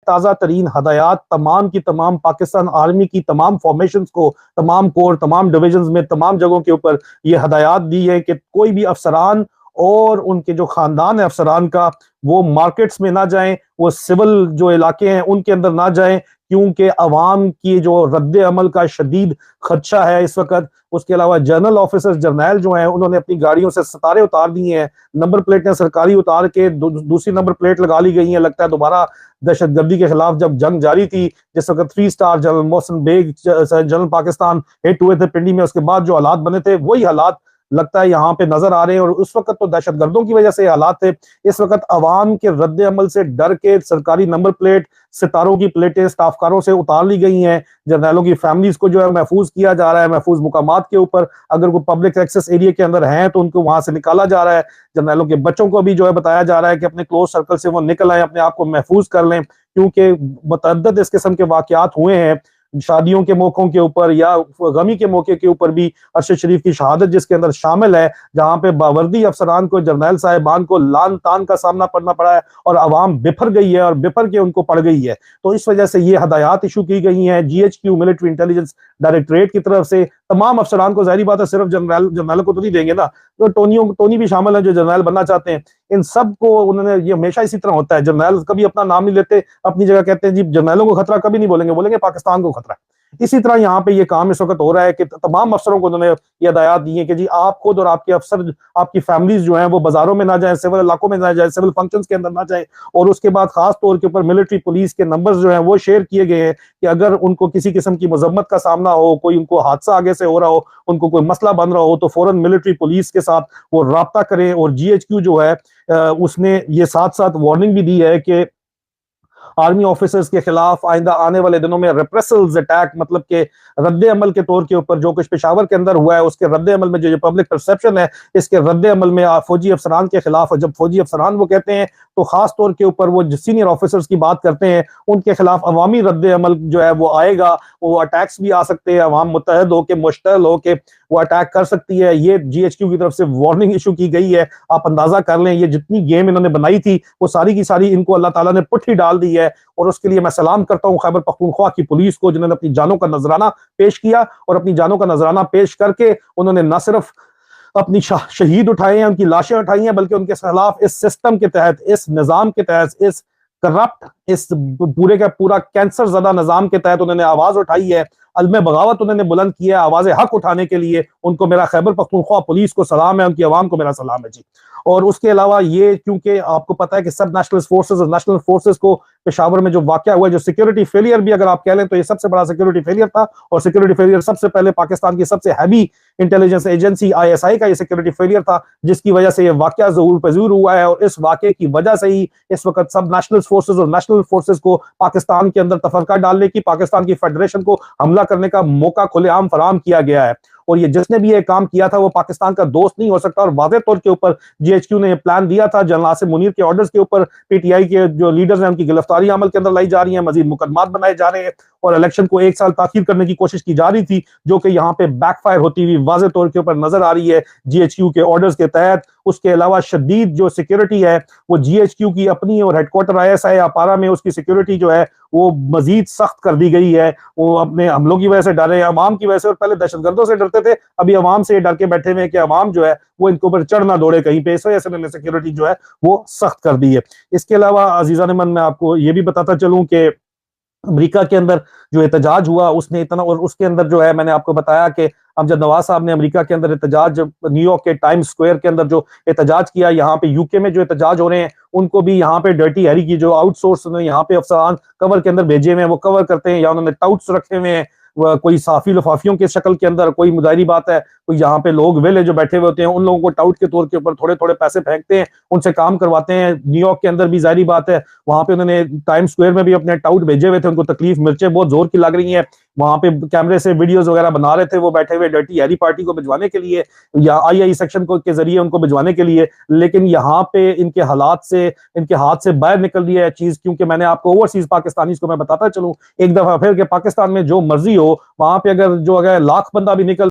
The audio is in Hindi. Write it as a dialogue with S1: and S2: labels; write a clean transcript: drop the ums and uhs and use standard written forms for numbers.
S1: ताज़ा तरीन हदायत तमाम की तमाम पाकिस्तान आर्मी की तमाम फॉर्मेशंस को, तमाम कोर, तमाम डिविजन्स में, तमाम जगहों के ऊपर ये हदायत दी है कि कोई भी अफसरान और उनके जो खानदान है अफसरान का, वो मार्केट्स में ना जाएं, वो सिविल जो इलाके हैं उनके अंदर ना जाएं, क्योंकि अवाम की जो रद्द अमल का शदीद खदशा है इस वक्त। उसके अलावा जनरल ऑफिसर्स जर्नैल जो हैं उन्होंने अपनी गाड़ियों से सितारे उतार दिए हैं, नंबर प्लेटें सरकारी उतार के दूसरी नंबर प्लेट लगा ली गई हैं। लगता है दोबारा दहशतगर्दी के खिलाफ जब जंग जारी थी, जिस वक्त 3 star general Mohsin Baig general Pakistan hit हुए थे पिंडी में, उसके बाद जो हालात बने थे वही हालात लगता है यहाँ पे नजर आ रहे हैं। और उस वक्त तो दहशतगर्दों की वजह से हालात थे, इस वक्त अवाम के रद्द अमल से डर के सरकारी नंबर प्लेट, सितारों की प्लेटें स्टाफकारों से उतार ली गई हैं। जर्नैलों की फैमिलीज को जो है महफूज किया जा रहा है, महफूज मुकामात के ऊपर, अगर वो पब्लिक एक्सेस एरिया के अंदर हैं तो उनको वहां से निकाला जा रहा है। जर्नैलों के बच्चों को भी जो है बताया जा रहा है कि अपने क्लोज सर्कल से वो निकल आए, अपने आप को महफूज कर लें, क्योंकि मुतअद्दिद इस किस्म के वाकयात हुए हैं शादियों के मौकों के ऊपर या गमी के मौके के ऊपर भी। अरशद शरीफ की शहादत जिसके अंदर शामिल है, जहां पे बावर्दी अफसरान को, जर्नैल साहिबान को लान तान का सामना करना पड़ा है और अवाम बिफर गई है और बिफर के उनको पड़ गई है। तो इस वजह से ये हदायत इशू की गई हैं GHQ मिलिट्री इंटेलिजेंस डायरेक्टरेट की तरफ से तमाम अफसरान को। जाहिर बात है सिर्फ जर्नैल को तो नहीं देंगे ना, तो टोनी भी शामिल है जो जर्नैल बनना चाहते हैं। इन सब को उन्होंने, ये हमेशा इसी तरह होता है, जर्नैल कभी अपना नाम नहीं लेते, अपनी जगह कहते हैं जी जर्नैलों को खतरा, कभी नहीं बोलेंगे, बोलेंगे पाकिस्तान को खतरा है। इसी तरह यहाँ पे ये काम इस वक्त हो रहा है कि तमाम अफसरों को उन्होंने ये हदायत दी है कि जी आप खुद और आपके अफसर, आपकी फैमिलीज जो हैं वो बाजारों में ना जाएं, सिविल इलाकों में ना जाएं, सिविल फंक्शंस के अंदर ना जाएं। और उसके बाद खास तौर के ऊपर मिलिट्री पुलिस के नंबर्स जो हैं वो शेयर किए गए हैं कि अगर उनको किसी किस्म की मजम्मत का सामना हो, कोई उनको हादसा आगे से हो रहा हो, उनको कोई मसला बन रहा हो, तो फौरन मिलिट्री पुलिस के साथ वो राब्ता करें। और GHQ जो है उसने ये साथ साथ वार्निंग भी दी है कि आर्मी ऑफिसर्स के खिलाफ आइंदा आने वाले दिनों में रेप्रेसल्स अटैक, मतलब के रद्द अमल के तौर के ऊपर जो कुछ पेशावर के अंदर हुआ है उसके रद्द अमल में जो पब्लिक परसेप्शन है, इसके रद्द अमल में फौजी अफसरान के खिलाफ, और जब फौजी अफसरान वो कहते हैं तो खास तौर के ऊपर वो सीनियर ऑफिसर्स की बात करते हैं, उनके खिलाफ अवामी रद्द अमल जो है वो आएगा, वो अटैक्स भी आ सकते हैं, अवाम मुत्तहद होकर मुश्तल होकर वो अटैक कर सकती है। ये GHQ की तरफ से वार्निंग इशू की गई है। आप अंदाजा कर लें ये जितनी गेम इन्होंने बनाई थी वो सारी की सारी इनको अल्लाह ताला ने पुट्ठी डाल दी है। और उसके लिए मैं सलाम करता हूँ खैबर पख्तूनख्वा की पुलिस को, जिन्होंने अपनी जानों का नजराना पेश किया और अपनी जानों का नजराना पेश करके उन्होंने न सिर्फ अपनी शहीद उठाए हैं, उनकी लाशें उठाई हैं, बल्कि उनके खिलाफ इस सिस्टम के तहत, इस निजाम के तहत, इस करप्ट, इस पूरे का पूरा कैंसर ज़दा निजाम के तहत उन्होंने आवाज उठाई है। अलमे बगावत उन्होंने बुलंद किया है आवाज हक उठाने के लिए। उनको मेरा खैबर पख्तूनख्वा पुलिस को सलाम है, उनकी आवाम को मेरा सलाम है जी। और उसके अलावा ये, क्योंकि आपको पता है कि सब नेशनल फोर्सेस और नेशनल फोर्सेस को पेशावर में जो वाकया हुआ, जो सिक्योरिटी फेलियर भी अगर आप कह लें तो ये सबसे बड़ा सिक्योरिटी फेलियर था। और सिक्योरिटी फेलियर सबसे पहले पाकिस्तान की सबसे हैवी इंटेलिजेंस एजेंसी ISI का ये सिक्योरिटी फेलियर था, जिसकी वजह से ये वाकया ज़हूर पज़ीर हुआ है। और इस वाकये की वजह से ही इस वक्त सब नेशनल फोर्सेस और नेशनल फोर्सेस को पाकिस्तान के अंदर तफरका डालने की, पाकिस्तान की फेडरेशन को हमला करने का मौका खुलेआम फराहम किया गया है। और ये जिसने भी ये काम किया था वो पाकिस्तान का दोस्त नहीं हो सकता। और वाज़ेह तौर के ऊपर GHQ ने ये प्लान दिया था, जनरल आसिम मुनीर के ऑर्डर्स के ऊपर PTI के जो लीडर्स हैं उनकी गिरफ्तारी अमल के अंदर लाई जा रही है, मजीद मुकदमात बनाए जा रहे हैं और इलेक्शन को 1 साल ताखीर करने की कोशिश की जा रही थी, जो कि यहाँ पे बैकफायर होती हुई वाज़ेह तौर के ऊपर नजर आ रही है GHQ के ऑर्डर्स के तहत। उसके अलावा शदीद जो सिक्योरिटी है वो GHQ की अपनी और हेडक्वार्टर ISI अपारा में उसकी सिक्योरिटी जो है वो मजीद सख्त कर दी गई है। वो अपने हमलों की वजह से डरे, अवाम की वजह से, और पहले दहशतगर्दों से डरते थे, अभी अवाम से डर के बैठे हुए कि अवाम जो है वो इनके ऊपर चढ़ ना दौड़े कहीं पे, इस वजह से मैंने सिक्योरिटी जो है वो सख्त कर दी है। इसके अलावा अजीज़ान मन मैं आपको ये भी बताता चलूं कि अमेरिका के अंदर जो एहतजाज हुआ उसने इतना, और उसके अंदर जो है मैंने आपको बताया कि अमजद नवाज साहब ने अमेरिका के अंदर एहतजाज, न्यूयॉर्क के टाइम्स स्क्वायर के अंदर जो एहतजाज किया, यहाँ पे UK में जो एहतजाज हो रहे हैं उनको भी यहाँ पे डर्टी हैरी की जो आउटसोर्स यहाँ पे अफसरान कवर के अंदर भेजे हुए हैं वो कवर करते हैं, या उन्होंने टाउट्स रखे हुए हैं, कोई साफी लफाफियों की शक्ल के अंदर, कोई मुजाहिरी बात है, कोई यहाँ पे लोग वेले जो बैठे हुए होते हैं उन लोगों को टाउट के तौर के ऊपर थोड़े थोड़े पैसे फेंकते हैं, उनसे काम करवाते हैं। न्यूयॉर्क के अंदर भी जाहिर बात है वहां पे उन्होंने टाइम स्क्वायर में भी अपने टाउट भेजे हुए थे, उनको तकलीफ मिर्चें बहुत जोर की लग रही हैं, वहां पे कैमरे से वीडियोस वगैरह बना रहे थे वो बैठे हुए डर्टी हैरी पार्टी को भिजवाने के लिए या II सेक्शन को के जरिए उनको भिजवाने के लिए। लेकिन यहाँ पे इनके हालात से, इनके हाथ से बाहर निकल रही है चीज, क्योंकि मैंने आपको ओवरसीज पाकिस्तानीज को मैं बताता चलूं एक दफा फिर कि पाकिस्तान में जो मर्जी हो वहां पे अगर लाख बंदा भी निकल